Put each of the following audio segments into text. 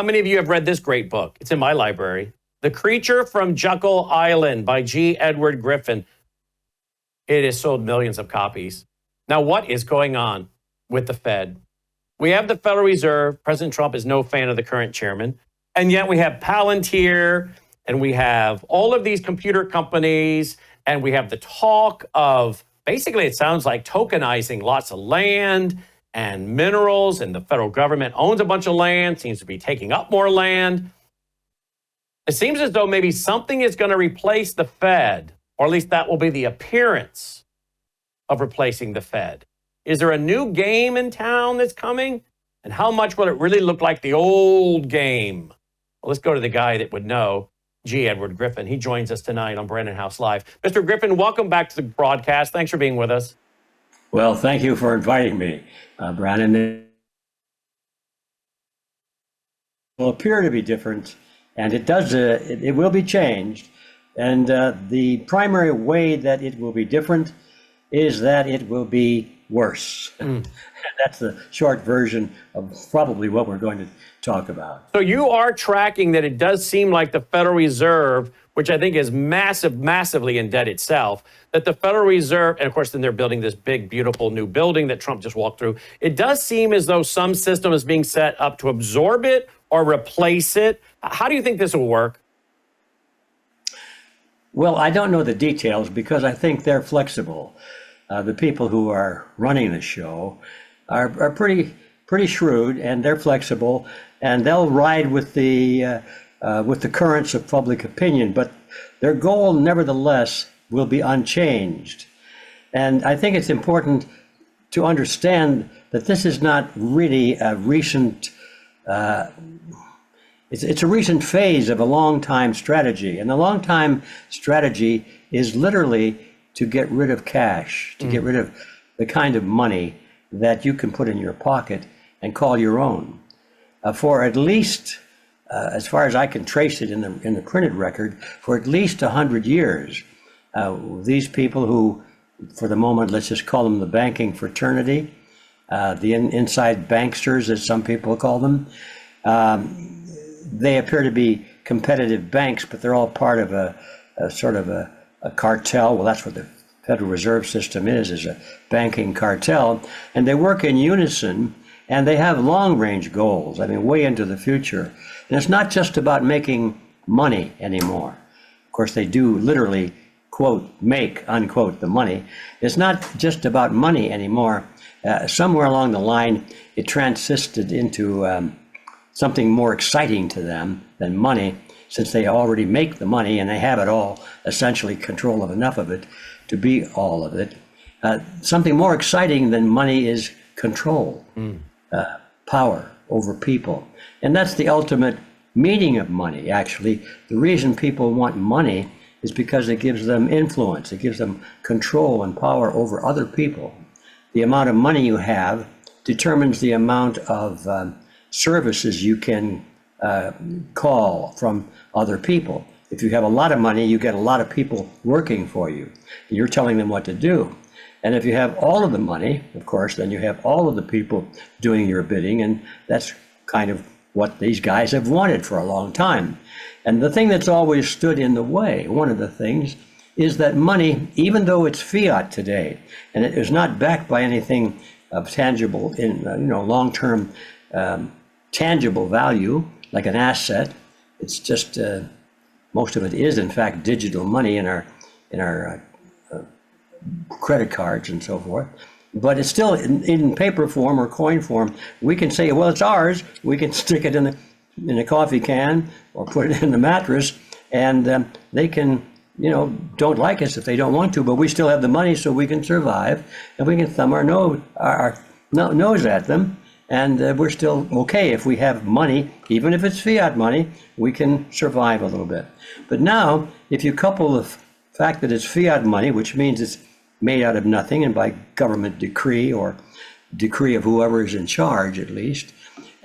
How many of you have read this great book? It's in my library. The Creature from Jekyll Island by G Edward Griffin. It has sold millions of copies. Now, what is going on with the Fed? We have the Federal Reserve. President Trump is no fan of the current chairman. And yet we have Palantir, and we have all of these computer companies, and we have the talk of, basically it sounds like tokenizing lots of land and minerals, and the federal government owns a bunch of land, seems to be taking up more land. It seems as though maybe something is going to replace the Fed, or at least that will be the appearance of replacing the Fed. Is there a new game in town that's coming? And how much will it really look like the old game? Well, let's go to the guy that would know, G Edward Griffin. He joins us tonight on Brannon Howse Live. Mr. Griffin, welcome back to the broadcast. Thanks for being with us. Well, thank you for inviting me, Brannon. It will appear to be different, and it does. It will be changed. And the primary way that it will be different is that it will be worse. That's the short version of probably what we're going to talk about. So you are tracking that it does seem like the Federal Reserve, which I think is massively in debt itself, that the Federal Reserve, and of course then they're building this big, beautiful new building that Trump just walked through. It does seem as though some system is being set up to absorb it or replace it. How do you think this will work? Well, I don't know the details because I think they're flexible. The people who are running the show are pretty shrewd, and they're flexible, and they'll ride with the currents of public opinion. But their goal, nevertheless, will be unchanged. And I think it's important to understand that this is not really a recent. It's a recent phase of a long-time strategy, and the long-time strategy is literally to get rid of cash, to get rid of the kind of money that you can put in your pocket and call your own. For at least, as far as I can trace it in the printed record, for at least 100 years, these people who, for the moment, let's just call them the banking fraternity, the inside banksters, as some people call them, they appear to be competitive banks, but they're all part of a sort of a cartel. Well, that's what the Federal Reserve System is a banking cartel. And they work in unison, and they have long-range goals, I mean, way into the future. And it's not just about making money anymore. Of course, they do literally, quote, make, unquote, the money. It's not just about money anymore. Somewhere along the line, it transisted into something more exciting to them than money, since they already make the money and they have it all, essentially control of enough of it to be all of it. Something more exciting than money is control, power over people. And that's the ultimate meaning of money, actually. The reason people want money is because it gives them influence, it gives them control and power over other people. The amount of money you have determines the amount of services you can call from other people. If you have a lot of money, you get a lot of people working for you. You're telling them what to do. And if you have all of the money, of course, then you have all of the people doing your bidding, and that's kind of what these guys have wanted for a long time. And the thing that's always stood in the way, one of the things, is that money, even though it's fiat today, and it is not backed by anything of tangible, in long-term tangible value, like an asset. It's just most of it is in fact digital money in our credit cards and so forth. But it's still in paper form or coin form. We can say, well, it's ours. We can stick it in a coffee can or put it in the mattress, and they can, don't like us if they don't want to, but we still have the money, so we can survive, and we can thumb our nose at them. And we're still okay if we have money, even if it's fiat money, we can survive a little bit. But now, if you couple the fact that it's fiat money, which means it's made out of nothing and by government decree or decree of whoever is in charge at least,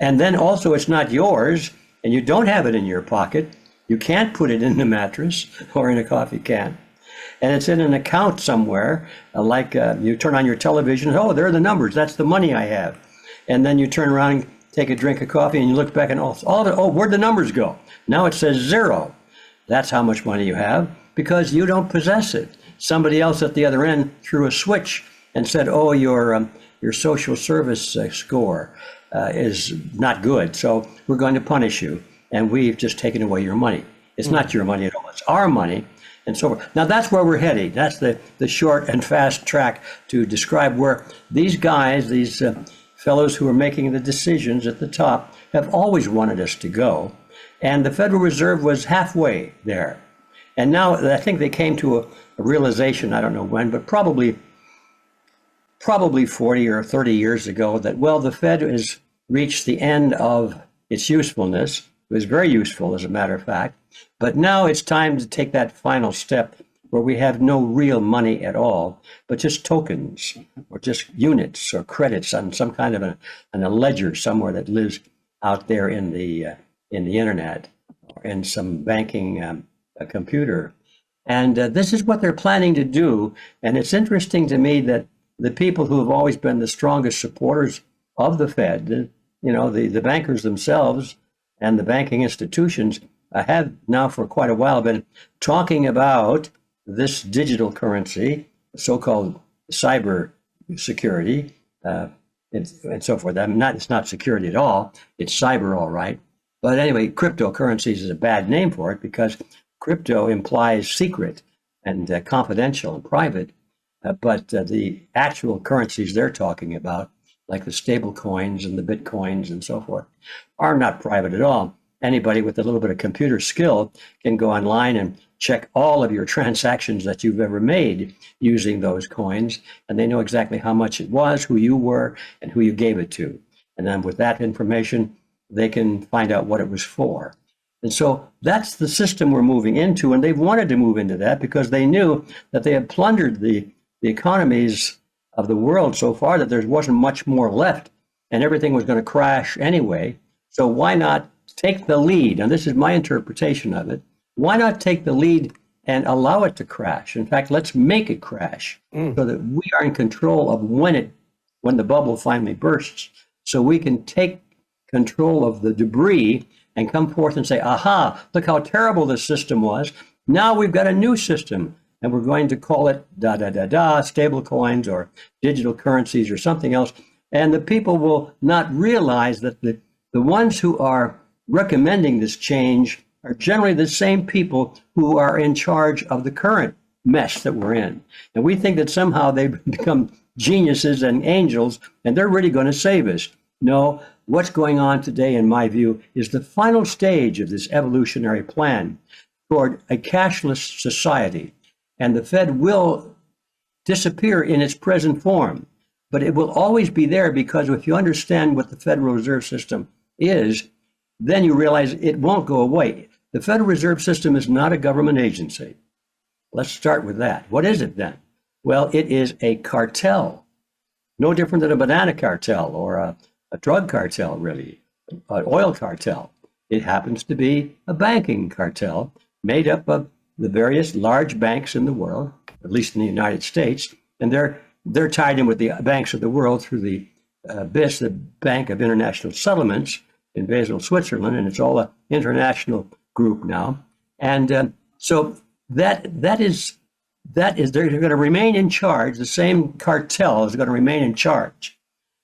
and then also it's not yours and you don't have it in your pocket, you can't put it in the mattress or in a coffee can. And it's in an account somewhere, like you turn on your television, oh, there are the numbers, that's the money I have. And then you turn around and take a drink of coffee and you look back and where'd the numbers go? Now it says zero. That's how much money you have because you don't possess it. Somebody else at the other end threw a switch and said, oh, your social service score is not good, so we're going to punish you, and we've just taken away your money. It's not your money at all. It's our money, and so forth. Now, that's where we're heading. That's the short and fast track to describe where these guys, these fellows who are making the decisions at the top, have always wanted us to go. And the Federal Reserve was halfway there. And now I think they came to a realization, I don't know when, but probably 40 or 30 years ago, that, well, the Fed has reached the end of its usefulness. It was very useful, as a matter of fact. But now it's time to take that final step where we have no real money at all, but just tokens or just units or credits on some kind of a ledger somewhere that lives out there in the internet or in some banking computer. And this is what they're planning to do. And it's interesting to me that the people who have always been the strongest supporters of the Fed, the bankers themselves and the banking institutions, have now for quite a while been talking about this digital currency, so-called cyber security, and so forth. It's not security at all. It's cyber, all right. But anyway, cryptocurrencies is a bad name for it because crypto implies secret and confidential and private. But the actual currencies they're talking about, like the stable coins and the bitcoins and so forth, are not private at all. Anybody with a little bit of computer skill can go online and check all of your transactions that you've ever made using those coins, and they know exactly how much it was, who you were, and who you gave it to. And then with that information, they can find out what it was for. And so that's the system we're moving into, and they've wanted to move into that because they knew that they had plundered the economies of the world so far that there wasn't much more left, and everything was going to crash anyway. So why not take the lead? And this is my interpretation of it. Why not take the lead and allow it to crash? In fact, let's make it crash so that we are in control of when the bubble finally bursts, so we can take control of the debris and come forth and say, aha, look how terrible this system was. Now we've got a new system, and we're going to call it stable coins or digital currencies or something else. And the people will not realize that the ones who are recommending this change are generally the same people who are in charge of the current mess that we're in. And we think that somehow they've become geniuses and angels, and they're really going to save us. No, what's going on today, in my view, is the final stage of this evolutionary plan toward a cashless society. And the Fed will disappear in its present form, but it will always be there, because if you understand what the Federal Reserve System is, then you realize it won't go away. The Federal Reserve System is not a government agency. Let's start with that. What is it then? Well, it is a cartel, no different than a banana cartel or a drug cartel, really, an oil cartel. It happens to be a banking cartel made up of the various large banks in the world, at least in the United States, and they're tied in with the banks of the world through the BIS, the Bank of International Settlements in Basel, Switzerland, and it's all an international group now. And so that is they're going to remain in charge. The same cartel is going to remain in charge,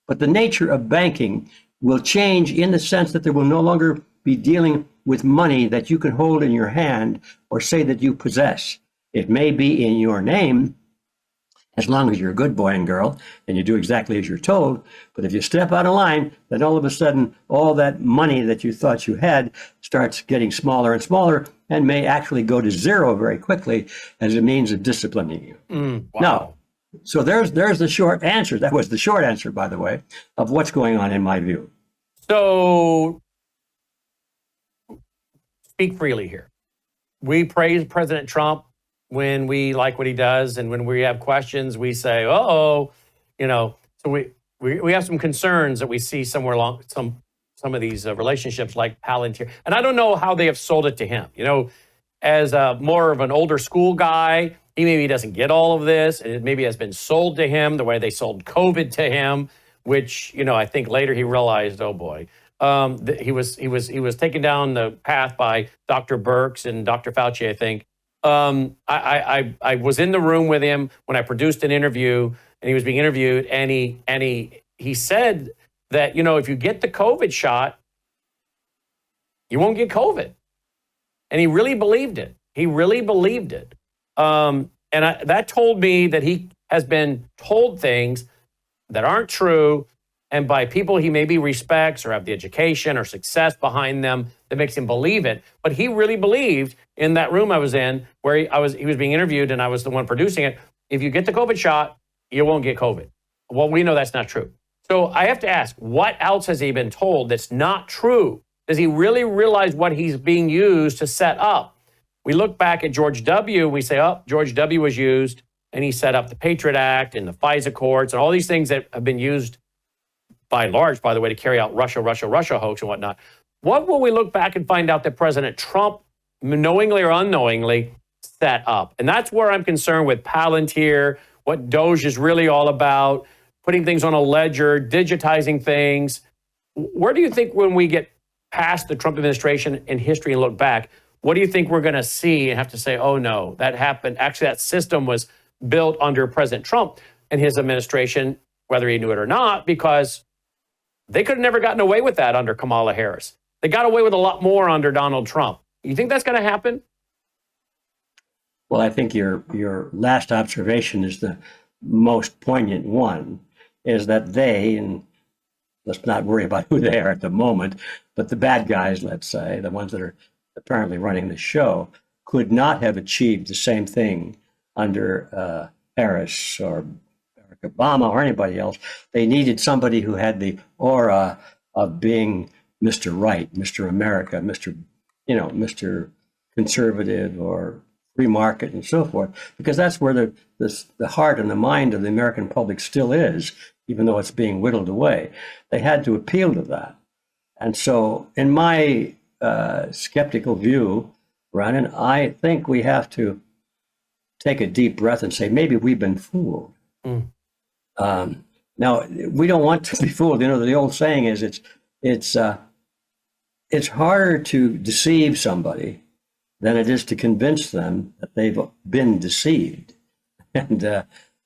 but the nature of banking will change in the sense that there will no longer be dealing with money that you can hold in your hand or say that you possess. It may be in your name, as long as you're a good boy and girl and you do exactly as you're told. But if you step out of line, then all of a sudden, all that money that you thought you had starts getting smaller and smaller and may actually go to zero very quickly as a means of disciplining you. Wow. Now, so there's the short answer. That was the short answer, by the way, of what's going on in my view. So speak freely here. We praise President Trump when we like what he does, and when we have questions, we say, "Uh-oh," So we have some concerns that we see somewhere along some of these relationships, like Palantir. And I don't know how they have sold it to him. As more of an older school guy, he maybe doesn't get all of this, and it maybe has been sold to him the way they sold COVID to him, which I think later he realized, oh boy. He was taken down the path by Dr. Birx and Dr. Fauci, I think. I was in the room with him when I produced an interview, and he was being interviewed, and he said that, if you get the COVID shot, you won't get COVID. And he really believed it. He really believed it. That told me that he has been told things that aren't true, and by people he maybe respects or have the education or success behind them that makes him believe it. But he really believed in that room I was in, where he was being interviewed and I was the one producing it. If you get the COVID shot, you won't get COVID. Well, we know that's not true. So I have to ask, what else has he been told that's not true? Does he really realize what he's being used to set up? We look back at George W. We say, George W. was used, and he set up the Patriot Act and the FISA courts and all these things that have been used by and large, by the way, to carry out Russia hoax and whatnot. What will we look back and find out that President Trump, knowingly or unknowingly, set up? And that's where I'm concerned with Palantir, what Doge is really all about, putting things on a ledger, digitizing things. Where do you think, when we get past the Trump administration in history and look back, what do you think we're going to see and have to say, oh no, that happened? Actually, that system was built under President Trump and his administration, whether he knew it or not, because they could have never gotten away with that under Kamala Harris. They got away with a lot more under Donald Trump. You think that's going to happen? Well, I think your last observation is the most poignant one, is that they, and let's not worry about who they are at the moment, but the bad guys, let's say, the ones that are apparently running the show, could not have achieved the same thing under Harris or Barack Obama or anybody else. They needed somebody who had the aura of being Mr. Right, Mr. America, Mr. Conservative or free market and so forth, because that's where the heart and the mind of the American public still is, even though it's being whittled away. They had to appeal to that. And so in my skeptical view, Brannon, I think we have to take a deep breath and say, maybe we've been fooled. Now, we don't want to be fooled. The old saying is it's harder to deceive somebody than it is to convince them that they've been deceived. And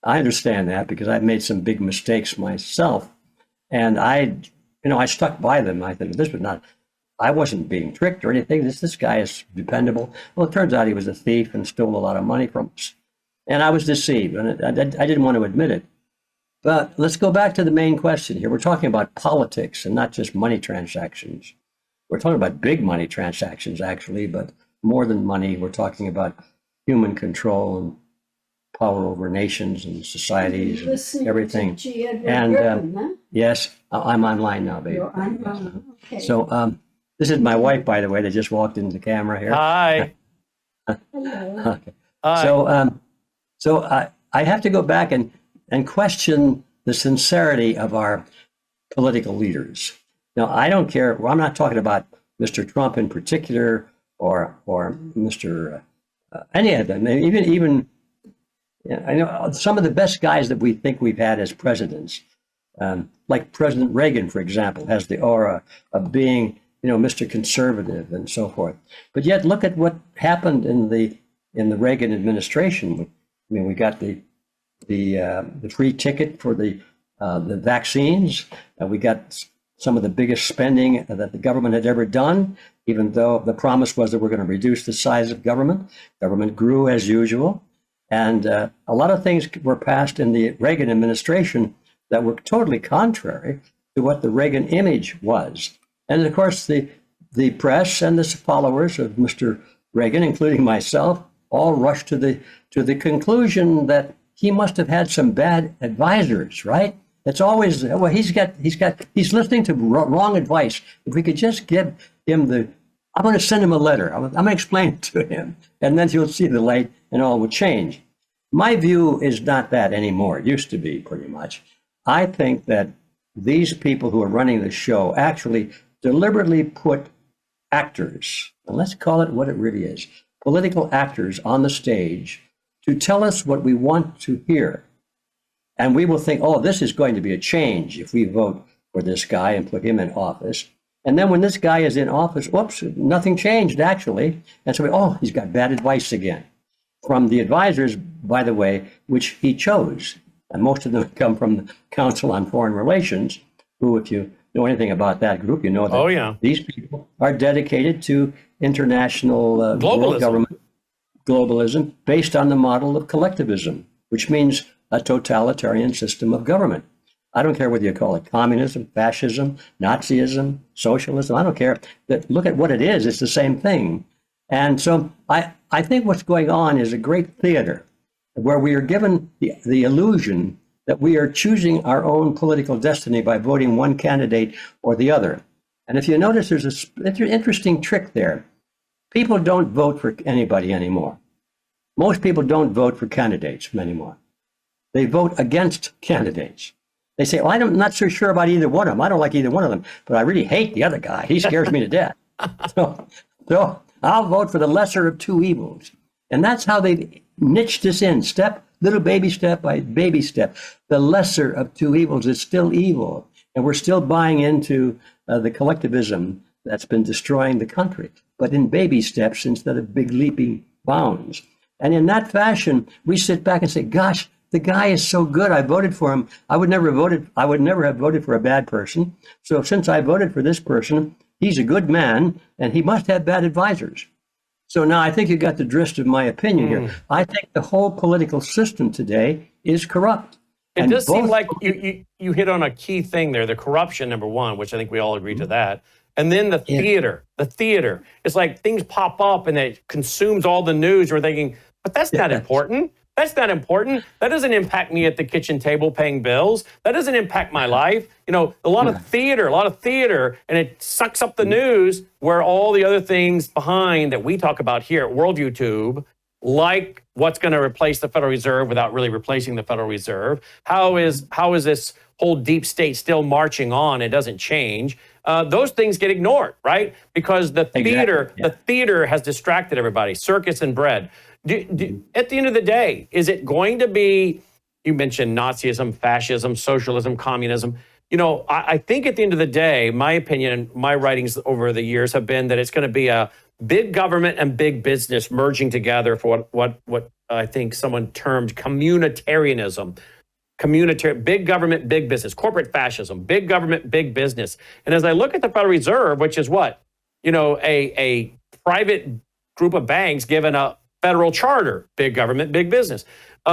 I understand that, because I've made some big mistakes myself. And I stuck by them. I said, I wasn't being tricked or anything. This guy is dependable. Well, it turns out he was a thief and stole a lot of money from us. And I was deceived, and I didn't want to admit it. But let's go back to the main question here. We're talking about politics and not just money transactions. We're talking about big money transactions, actually, but more than money. We're talking about human control and power over nations and societies and everything. G Edward And Griffin, huh? yes, I'm online now, baby. You're online. Okay. So this is my wife, by the way, that just walked into the camera here. Hi. Hello. Okay. Hi. So I have to go back and question the sincerity of our political leaders. Now, I don't care. Well, I'm not talking about Mr. Trump in particular, or Mr. Any of them. Even I know some of the best guys that we think we've had as presidents, like President Reagan, for example, has the aura of being, Mr. Conservative and so forth. But yet, look at what happened in the Reagan administration. I mean, we got the free ticket for the vaccines. We got some of the biggest spending that the government had ever done, even though the promise was that we're going to reduce the size of government. Government grew as usual. And a lot of things were passed in the Reagan administration that were totally contrary to what the Reagan image was. And of course, the press and the followers of Mr. Reagan, including myself, all rushed to the conclusion that he must have had some bad advisors, right? It's always, well, he's listening to wrong advice. If we could just give him I'm going to send him a letter. I'm going to explain it to him, and then he'll see the light and all will change. My view is not that anymore. It used to be, pretty much. I think that these people who are running the show actually deliberately put actors, and let's call it what it really is, political actors on the stage to tell us what we want to hear. And we will think, oh, this is going to be a change if we vote for this guy and put him in office. And then when this guy is in office, whoops, nothing changed actually. And so, oh, he's got bad advice again from the advisors, by the way, which he chose. And most of them come from the Council on Foreign Relations, who, if you know anything about that group, you know that these people are dedicated to international world government globalism based on the model of collectivism, which means a totalitarian system of government. I don't care whether you call it communism, fascism, Nazism, socialism. I don't care. Look at what it is. It's the same thing. And so I think what's going on is a great theater where we are given the illusion that we are choosing our own political destiny by voting one candidate or the other. And if you notice, there's an interesting trick there. People don't vote for anybody anymore. Most people don't vote for candidates anymore. They vote against candidates. They say, well, I'm not so sure about either one of them. I don't like either one of them, but I really hate the other guy. He scares me to death. So I'll vote for the lesser of two evils. And that's how they niched this in, little baby step by baby step. The lesser of two evils is still evil. And we're still buying into the collectivism that's been destroying the country, but in baby steps instead of big leaping bounds. And in that fashion, we sit back and say, gosh, the guy is so good. I voted for him. I would never have voted for a bad person. So since I voted for this person, he's a good man and he must have bad advisors. So now I think you got the gist of my opinion here. I think the whole political system today is corrupt. It does seem like you hit on a key thing there, the corruption, number one, which I think we all agree to that. And then the theater. It's like things pop up and it consumes all the news. We're thinking, but that's not important. That's not important. That doesn't impact me at the kitchen table paying bills. That doesn't impact my life. You know, a lot of theater, and it sucks up the news where all the other things behind that we talk about here at World YouTube, like what's going to replace the Federal Reserve without really replacing the Federal Reserve. How is this whole deep state still marching on? It doesn't change. Those things get ignored, right? Because the theater has distracted everybody. Circus and bread. At the end of the day, is it going to be, you mentioned Nazism, fascism, socialism, communism. You know, I think at the end of the day, my opinion, my writings over the years have been that it's going to be a big government and big business merging together for what I think someone termed communitarianism. Big government, big business, corporate fascism, big government, big business. And as I look at the Federal Reserve, which is what, you know, a private group of banks given a federal charter, big government, big business.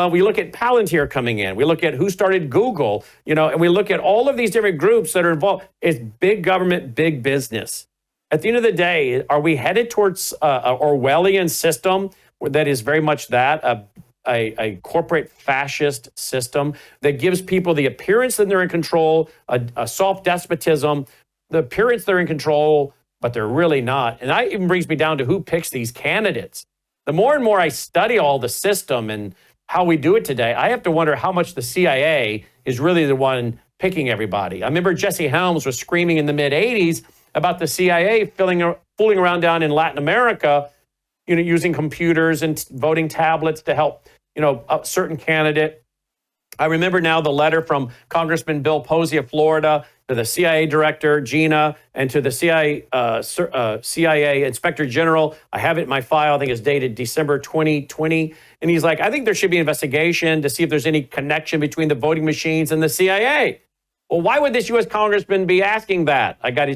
We look at Palantir coming in. We look at who started Google, you know, and we look at all of these different groups that are involved. It's big government, big business. At the end of the day, are we headed towards an Orwellian system that is very much that, a corporate fascist system that gives people the appearance that they're in control, a soft despotism, the appearance they're in control, but they're really not. And that even brings me down to who picks these candidates. The more and more I study all the system and how we do it today, I have to wonder how much the CIA is really the one picking everybody. I remember Jesse Helms was screaming in the mid-'80s about the CIA fooling around down in Latin America, you know, using computers and voting tablets to help, you know, a certain candidate. I remember now the letter from Congressman Bill Posey of Florida to the CIA director, Gina, and to the CIA Inspector General. I have it in my file. I think it's dated December 2020. And he's like, I think there should be an investigation to see if there's any connection between the voting machines and the CIA. Well, why would this U.S. congressman be asking that? I got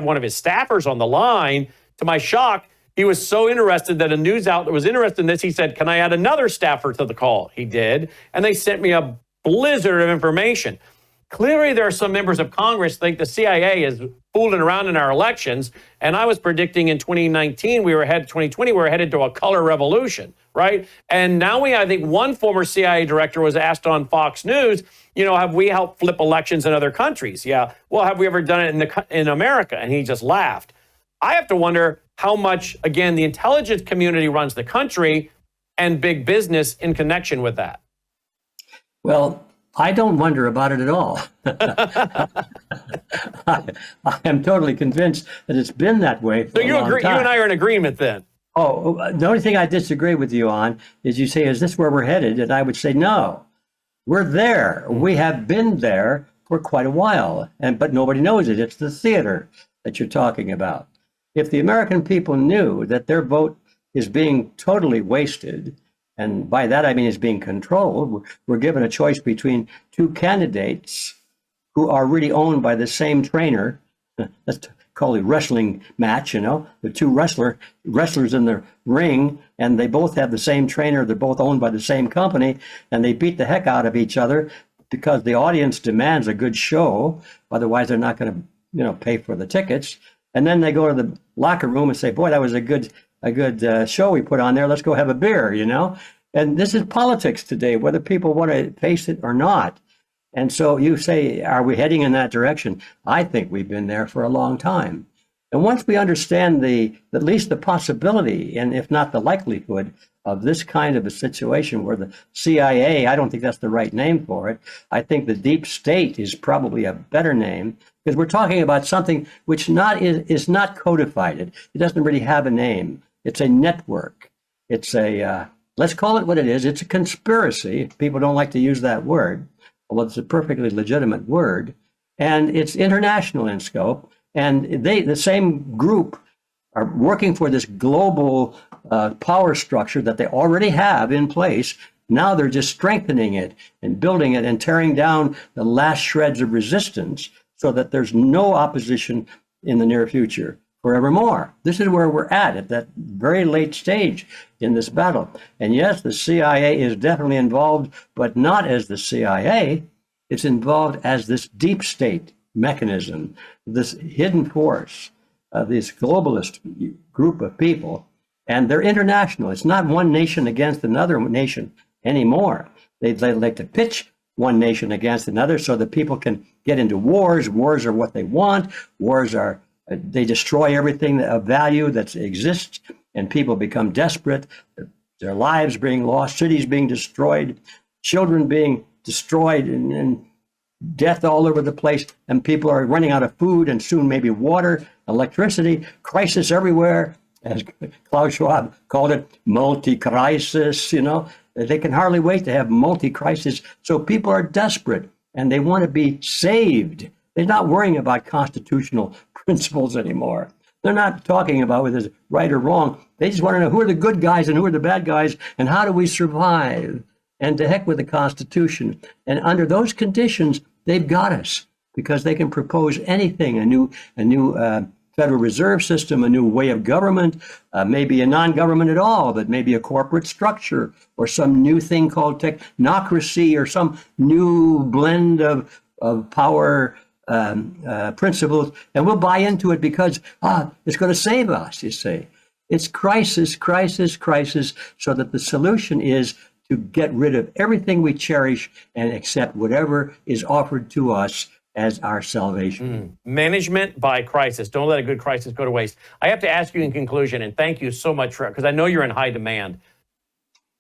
one of his staffers on the line. To my shock, he was so interested that a news outlet was interested in this. He said, can I add another staffer to the call? He did. And they sent me a blizzard of information. Clearly, there are some members of Congress think the CIA is fooling around in our elections. And I was predicting in 2019, 2020, we were headed to a color revolution, right? And now I think one former CIA director was asked on Fox News, you know, have we helped flip elections in other countries? Yeah. Well, have we ever done it in America? And he just laughed. I have to wonder how much, again, the intelligence community runs the country and big business in connection with that. Well, I don't wonder about it at all. I am totally convinced that it's been that way for a long time. You and I are in agreement then. Oh, the only thing I disagree with you on is you say, is this where we're headed? And I would say, no, we're there. We have been there for quite a while, but nobody knows it. It's the theater. that you're talking about. If the American people knew that their vote is being totally wasted, and by that I mean is being controlled, we're given a choice between two candidates who are really owned by the same trainer. Let's call it wrestling match, the two wrestlers in the ring, and they both have the same trainer. They're both owned by the same company, and they beat the heck out of each other because the audience demands a good show. Otherwise, they're not going to, pay for the tickets. And then they go to the locker room and say, "Boy, that was a good show we put on there. Let's go have a beer," And this is politics today, whether people want to face it or not. And so you say, are we heading in that direction? I think we've been there for a long time. And once we understand at least the possibility, and if not the likelihood, of this kind of a situation where the CIA, I don't think that's the right name for it. I think the deep state is probably a better name, because we're talking about something which is not codified. It doesn't really have a name. It's a network. It's let's call it what it is. It's a conspiracy. People don't like to use that word. Well, it's a perfectly legitimate word, and it's international in scope. And the same group, are working for this global power structure that they already have in place. Now they're just strengthening it and building it and tearing down the last shreds of resistance so that there's no opposition in the near future forevermore. This is where we're at that very late stage in this battle. And yes, the CIA is definitely involved, but not as the CIA. It's involved as this deep state mechanism, this hidden force, this globalist group of people. And they're international. It's not one nation against another nation anymore. They like to pitch one nation against another so that people can get into wars. Wars are what they want. They destroy everything of value that exists, and people become desperate. Their lives being lost, cities being destroyed, children being destroyed, and death all over the place. And people are running out of food and soon maybe water, electricity, crisis everywhere. As Klaus Schwab called it, multi-crisis, They can hardly wait to have multi-crisis. So people are desperate and they want to be saved. They're not worrying about constitutional principles anymore. They're not talking about whether it's right or wrong. They just want to know who are the good guys and who are the bad guys and how do we survive. And to heck with the Constitution. And under those conditions, they've got us because they can propose anything, a new Federal Reserve System, a new way of government, maybe a non-government at all, but maybe a corporate structure or some new thing called technocracy or some new blend of power principles. And we'll buy into it because it's going to save us, you see. It's crisis, crisis, crisis, so that the solution is to get rid of everything we cherish and accept whatever is offered to us as our salvation. Management by crisis. Don't let a good crisis go to waste. I have to ask you in conclusion, and thank you so much for it, because I know you're in high demand.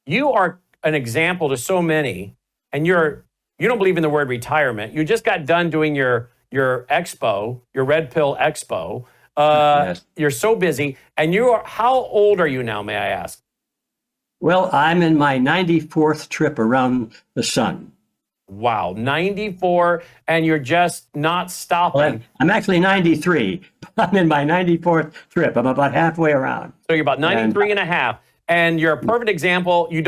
You are an example to so many, and you don't believe in the word retirement. You just got done doing your expo, your Red Pill Expo. Yes. You're so busy, and how old are you now, may I ask? Well, I'm in my 94th trip around the sun. Wow, 94, and you're just not stopping. Well, I'm actually 93. I'm in my 94th trip. I'm about halfway around. So you're about 93 and a half, and you're a perfect example. I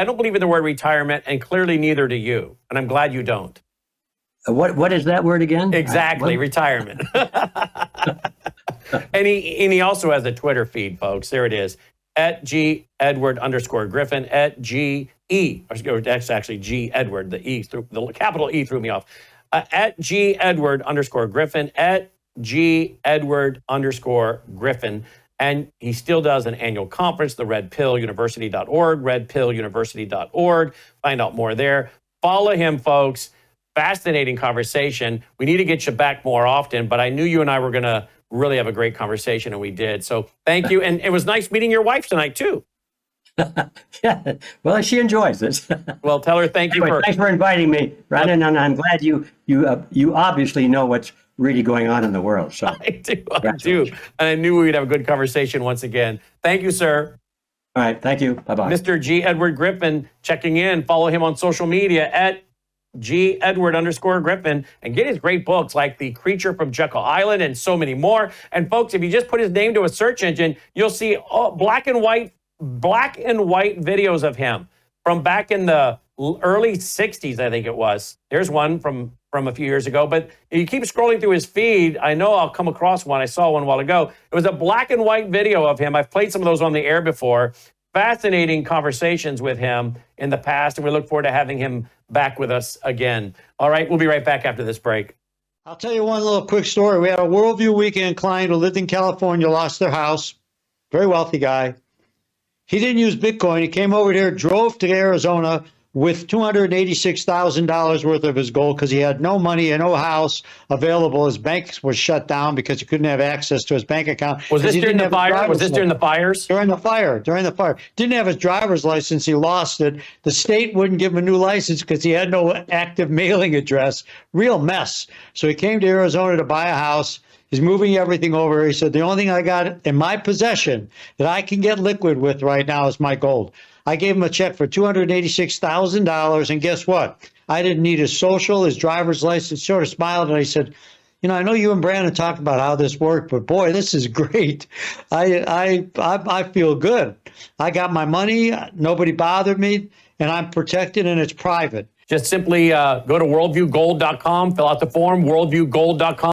don't believe in the word retirement, and clearly neither do you, and I'm glad you don't. What is that word again? Exactly, retirement. And he also has a Twitter feed, folks. There it is. At G Edward _Griffin, at that's actually G Edward, the capital E threw me off. At G Edward _Griffin, at G Edward _Griffin. And he still does an annual conference, the redpilluniversity.org, redpilluniversity.org. Find out more there. Follow him, folks. Fascinating conversation. We need to get you back more often, but I knew you and I were going to really have a great conversation, and we did. So thank you. And it was nice meeting your wife tonight, too. Yeah, well, she enjoys this. Well, tell her thank you. Thanks for inviting me, Brannon, and I'm glad you obviously know what's really going on in the world. So I do. And I knew we'd have a good conversation once again. Thank you, sir. All right, thank you. Bye-bye. Mr. G. Edward Griffin checking in. Follow him on social media at G Edward _Griffin, and get his great books like The Creature from Jekyll Island and so many more. And folks, if you just put his name to a search engine, you'll see black and white videos of him from back in the early 60s, I think it was. There's one from a few years ago, but you keep scrolling through his feed. I know I'll come across one. I saw one a while ago. It was a black and white video of him. I've played some of those on the air before. Fascinating conversations with him in the past, and we look forward to having him back with us again. All right, we'll be right back after this break. I'll tell you one little quick story. We had a Worldview Weekend client who lived in California, lost their house. Very wealthy guy. He didn't use Bitcoin. He came over here, drove to Arizona with $286,000 worth of his gold because he had no money and no house available. His bank was shut down because he couldn't have access to his bank account. Was this during the fire? Was this during the fires? During the fire. Didn't have his driver's license. He lost it. The state wouldn't give him a new license because he had no active mailing address. Real mess. So he came to Arizona to buy a house. He's moving everything over. He said, the only thing I got in my possession that I can get liquid with right now is my gold. I gave him a check for $286,000, and guess what? I didn't need his social, his driver's license. Sort of smiled, and I said, you know, I know you and Brannon talked about how this worked, but boy, this is great. I feel good. I got my money. Nobody bothered me, and I'm protected, and it's private. Just simply go to worldviewgold.com, fill out the form, worldviewgold.com.